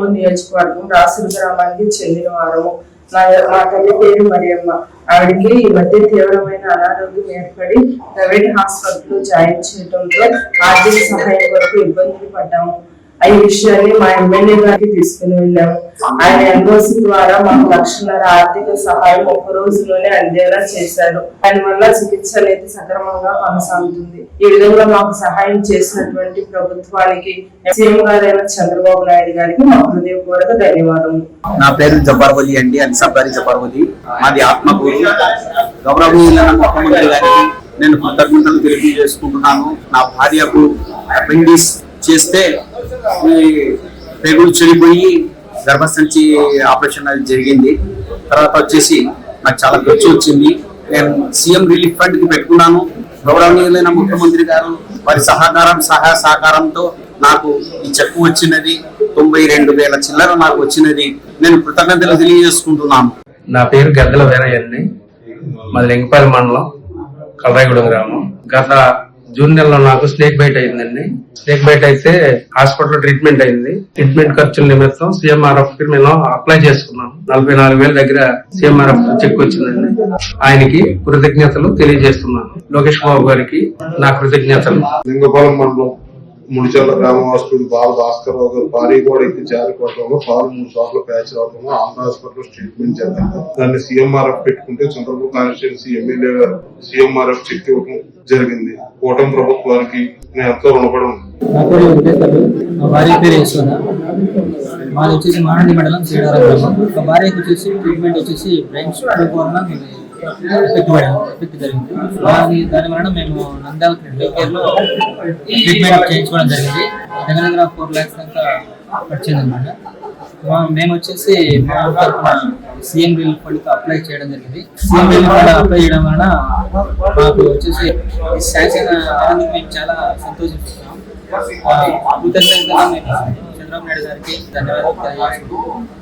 వేమూరు నియోజకవర్గం రాసుల గ్రామానికి చెందిన వారము. మా తల్లి పేరు మరియమ్మ. ఆవిడకి ఈ మధ్య తీవ్రమైన అనారోగ్యం ఏర్పడి ప్రైవేట్ హాస్పిటల్ జాయిన్ చేయడంతో ఆర్థిక సహాయం కొరకు ఇబ్బందులు పడ్డాము. ఈ విషయాన్ని మా ఎమ్మెల్యే గారికి తీసుకుని వెళ్ళాము. ఆయన ఎన్ఓసి ద్వారా మాకు 1,00,000 ఆర్థిక సహాయం 1 రోజులోనే అందేలా చేశారు. దానివల్ల చికిత్స అనేది సక్రమంగా కొనసాగుతుంది. ఈ విధంగా మాకు సహాయం చేసినటువంటి ప్రభుత్వానికి సీఎం గారైన చంద్రబాబు నాయుడు గారికి మా హృదయపూర్వక ధన్యవాదములు. నా పేరు జబ్బార్వలి అండి, అన్సాబ్దారి జబ్బార్వలి. మాది ఆత్మకూరు. గౌరవనీయులైన ముఖ్యమంత్రి గారికి నేను కృతజ్ఞతలు తెలియజేసుకుంటున్నాను. నా భార్యకు అపెండిక్స్ చేస్తే పేగులు చెడిపోయి గర్భసంచి ఆపరేషన్ అది జరిగింది. తర్వాత వచ్చేసి నాకు చాలా ఖర్చు వచ్చింది. నేను సీఎం రిలీఫ్ ఫండ్ కి పెట్టుకున్నాను. గౌరవనీయులైన ముఖ్యమంత్రి గారు వారి సహాయ సహకారంతో నాకు ఈ చెక్కు వచ్చినది. 92,000 చిల్లర నాకు వచ్చినది. నేను కృతజ్ఞతలు తెలియజేసుకుంటున్నాను. నా పేరు గద్దెల వీరయ్య అండి. మాది లింగపల్లి మండలం, కలరాయగూడెం గ్రామం. గత జూన్ నెలలో నాకు స్నేక్ బైట్ అయిందండి. స్నేక్ బైట్ అయితే హాస్పిటల్ ట్రీట్మెంట్ అయింది. ట్రీట్మెంట్ ఖర్చుల నిమిత్తం CMRF కి మేము అప్లై చేసుకున్నాం. 44,000 దగ్గర CMRF చెక్ వచ్చిందండి. ఆయనకి కృతజ్ఞతలు తెలియజేస్తున్నాను. లోకేష్ బాబు గారికి నా కృతజ్ఞతలు. లింగపాలెం మండలం ముడిచర్ల గ్రామవాసుడు బాల భాస్కర్ రావు గారు భారీ గోడ ఎక్కి జారిపోవడంలో కాలు 3 చోట్ల ప్యాచ్ రావడంలో ఆంధ్ర హాస్పిటల్ ట్రీట్మెంట్ జరిగింది. దాన్ని CMRF పెట్టుకుంటే చంద్రబాబు కాన్స్టిట్యున్సీ ఎమ్మెల్యే గారు CMRF చెక్ ఇవ్వడం జరిగింది. కూటమి ప్రభుత్వానికి నేను ఎంతో రుణపడి ఉన్నాను. నా పేరు వెంకటేశ్వరు, మా భార్య పేరు యశ్వద. మాది వచ్చేసి మానంది మండలం శ్రీడార గ్రామం. మా భార్యకి వచ్చేసి ట్రీట్మెంట్ వచ్చేసి బ్రెయిన్ స్ట్రోక్ వలన ఎఫెక్ట్ జరిగింది. దాని వలన మేము నంద్యాల లో ట్రీట్మెంట్ చేయించుకోవడం జరిగింది. దగ్గర 4 lakhs దాకా వచ్చింది అనమాట. మేము వచ్చేసి సీఎం రిలీఫ్ ఫండ్ అప్లై చేయడం జరిగింది. సీఎం రిలీఫ్ ఫండ్ అప్లై చేయడం వలన మాకు వచ్చేసి శాంక్షన్ అయినందుకు మేము చాలా సంతోషిస్తున్నాం. కృతజ్ఞతగా మేము చంద్రబాబు నాయుడు గారికి ధన్యవాదాలు తెలియజేస్తున్నాం.